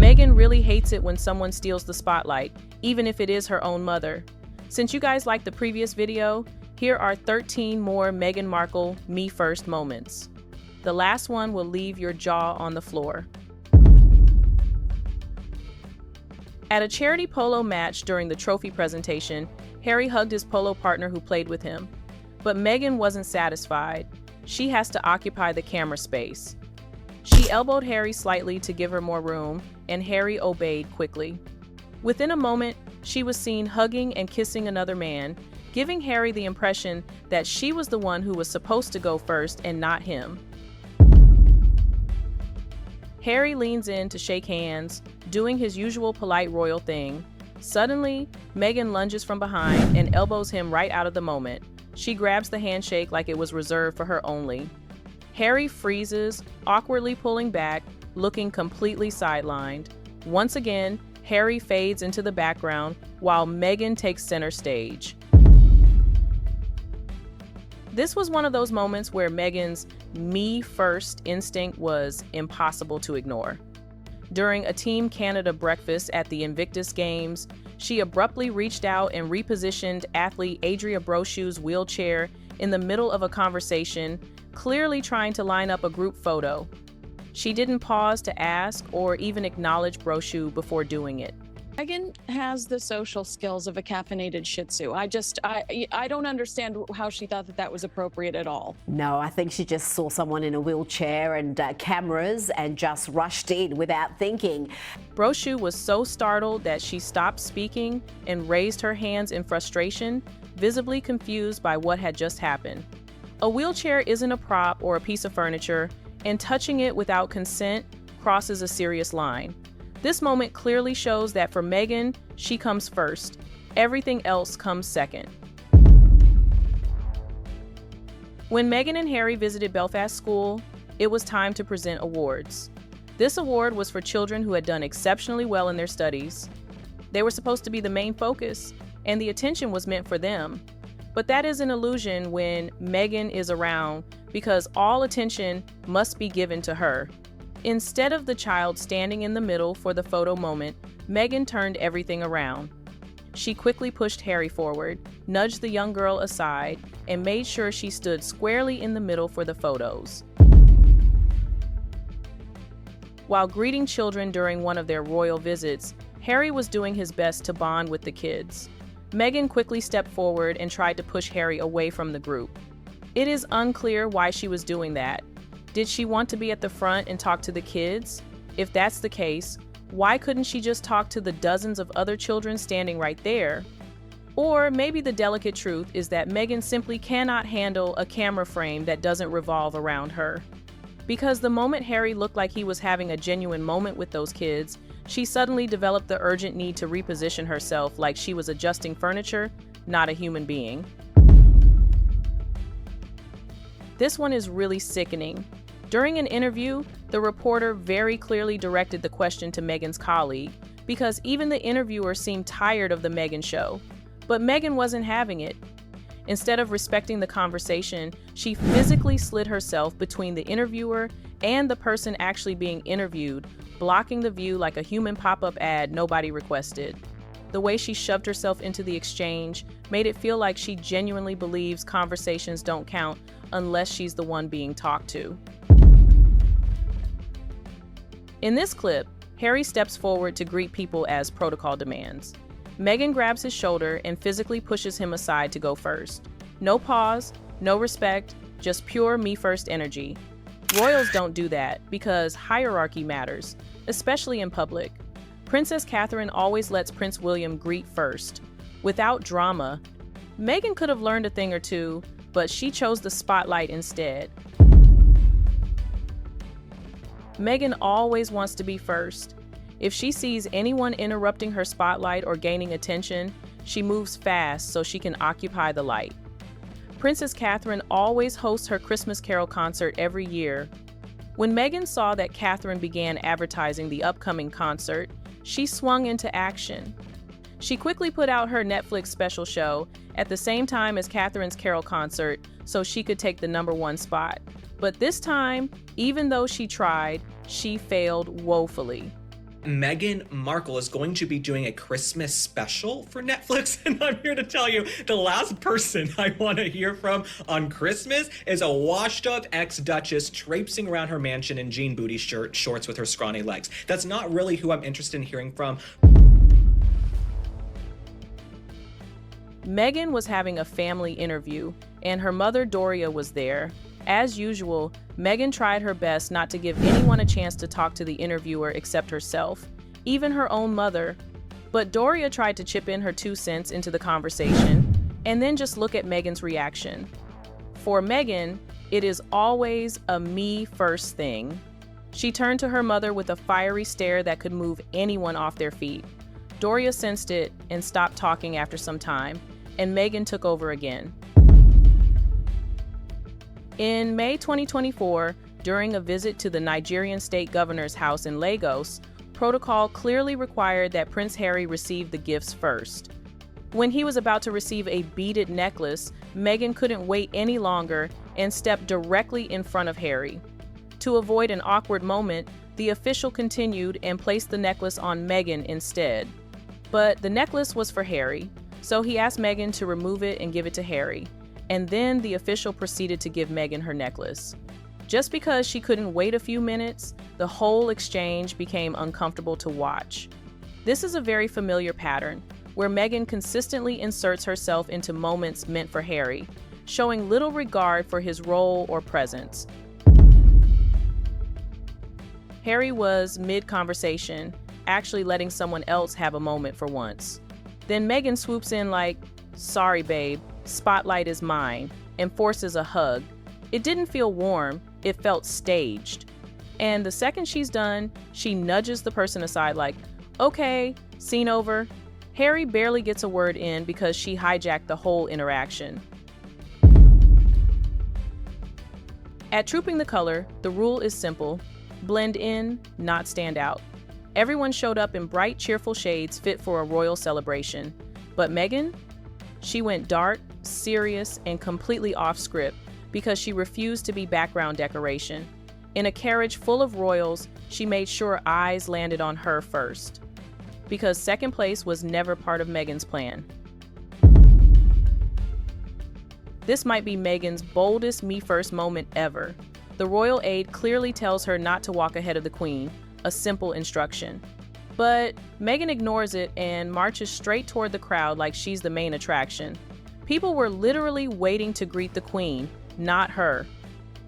Meghan really hates it when someone steals the spotlight, even if it is her own mother. Since you guys liked the previous video, here are 13 more Meghan Markle me first moments. The last one will leave your jaw on the floor. At a charity polo match during the trophy presentation, Harry hugged his polo partner who played with him. But Meghan wasn't satisfied. She has to occupy the camera space. She elbowed Harry slightly to give her more room, and Harry obeyed quickly. Within a moment, she was seen hugging and kissing another man, giving Harry the impression that she was the one who was supposed to go first and not him. Harry leans in to shake hands, doing his usual polite royal thing. Suddenly, Meghan lunges from behind and elbows him right out of the moment. She grabs the handshake like it was reserved for her only. Harry freezes, awkwardly pulling back, looking completely sidelined. Once again, Harry fades into the background while Meghan takes center stage. This was one of those moments where Meghan's me first instinct was impossible to ignore. During a Team Canada breakfast at the Invictus Games, she abruptly reached out and repositioned athlete Adria Brochu's wheelchair in the middle of a conversation, clearly trying to line up a group photo. She didn't pause to ask or even acknowledge Brochu before doing it. Meghan has the social skills of a caffeinated Shih Tzu. I don't understand how she thought that was appropriate at all. No, I think she just saw someone in a wheelchair and cameras and just rushed in without thinking. Brochu was so startled that she stopped speaking and raised her hands in frustration, visibly confused by what had just happened. A wheelchair isn't a prop or a piece of furniture, and touching it without consent crosses a serious line. This moment clearly shows that for Meghan, she comes first. Everything else comes second. When Meghan and Harry visited Belfast School, it was time to present awards. This award was for children who had done exceptionally well in their studies. They were supposed to be the main focus, and the attention was meant for them. But that is an illusion when Meghan is around, because all attention must be given to her. Instead of the child standing in the middle for the photo moment, Meghan turned everything around. She quickly pushed Harry forward, nudged the young girl aside, and made sure she stood squarely in the middle for the photos. While greeting children during one of their royal visits, Harry was doing his best to bond with the kids. Meghan quickly stepped forward and tried to push Harry away from the group. It is unclear why she was doing that. Did she want to be at the front and talk to the kids? If that's the case, why couldn't she just talk to the dozens of other children standing right there? Or maybe the delicate truth is that Meghan simply cannot handle a camera frame that doesn't revolve around her. Because the moment Harry looked like he was having a genuine moment with those kids, she suddenly developed the urgent need to reposition herself like she was adjusting furniture, not a human being. This one is really sickening. During an interview, the reporter very clearly directed the question to Meghan's colleague, because even the interviewer seemed tired of the Meghan show. But Meghan wasn't having it. Instead of respecting the conversation, she physically slid herself between the interviewer and the person actually being interviewed, blocking the view like a human pop-up ad nobody requested. The way she shoved herself into the exchange made it feel like she genuinely believes conversations don't count unless she's the one being talked to. In this clip, Harry steps forward to greet people as protocol demands. Meghan grabs his shoulder and physically pushes him aside to go first. No pause, no respect, just pure me first energy. Royals don't do that because hierarchy matters, especially in public. Princess Catherine always lets Prince William greet first. Without drama, Meghan could have learned a thing or two, but she chose the spotlight instead. Meghan always wants to be first. If she sees anyone interrupting her spotlight or gaining attention, she moves fast so she can occupy the light. Princess Catherine always hosts her Christmas Carol concert every year. When Meghan saw that Catherine began advertising the upcoming concert, she swung into action. She quickly put out her Netflix special show at the same time as Catherine's Carol concert so she could take the #1 spot. But this time, even though she tried, she failed woefully. Meghan Markle is going to be doing a Christmas special for Netflix, and I'm here to tell you the last person I want to hear from on Christmas is a washed-up ex-duchess traipsing around her mansion in jean booty shorts with her scrawny legs. That's not really who I'm interested in hearing from. Meghan was having a family interview, and her mother Doria was there. As usual, Meghan tried her best not to give anyone a chance to talk to the interviewer except herself, even her own mother. But Doria tried to chip in her 2 cents into the conversation, and then just look at Meghan's reaction. For Meghan, it is always a me first thing. She turned to her mother with a fiery stare that could move anyone off their feet. Doria sensed it and stopped talking after some time, and Meghan took over again. In May 2024, during a visit to the Nigerian state governor's house in Lagos, protocol clearly required that Prince Harry receive the gifts first. When he was about to receive a beaded necklace, Meghan couldn't wait any longer and stepped directly in front of Harry. To avoid an awkward moment, the official continued and placed the necklace on Meghan instead. But the necklace was for Harry, so he asked Meghan to remove it and give it to Harry. And then the official proceeded to give Meghan her necklace. Just because she couldn't wait a few minutes, the whole exchange became uncomfortable to watch. This is a very familiar pattern, where Meghan consistently inserts herself into moments meant for Harry, showing little regard for his role or presence. Harry was mid-conversation, actually letting someone else have a moment for once. Then Meghan swoops in like, "Sorry, babe, spotlight is mine," and forces a hug. It didn't feel warm, it felt staged. And the second she's done, she nudges the person aside like, "Okay, scene over." Harry barely gets a word in because she hijacked the whole interaction. At Trooping the Color, the rule is simple: blend in, not stand out. Everyone showed up in bright, cheerful shades fit for a royal celebration. But Meghan? She went dark, serious, and completely off script because she refused to be background decoration. In a carriage full of royals, she made sure eyes landed on her first. Because second place was never part of Meghan's plan. This might be Meghan's boldest me first moment ever. The royal aide clearly tells her not to walk ahead of the queen, a simple instruction. But Meghan ignores it and marches straight toward the crowd like she's the main attraction. People were literally waiting to greet the queen, not her.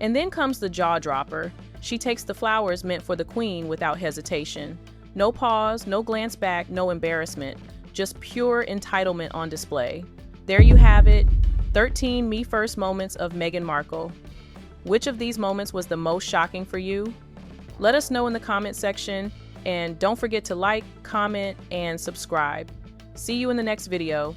And then comes the jaw dropper. She takes the flowers meant for the queen without hesitation. No pause, no glance back, no embarrassment, just pure entitlement on display. There you have it, 13 me first moments of Meghan Markle. Which of these moments was the most shocking for you? Let us know in the comment section, and don't forget to like, comment, and subscribe. See you in the next video.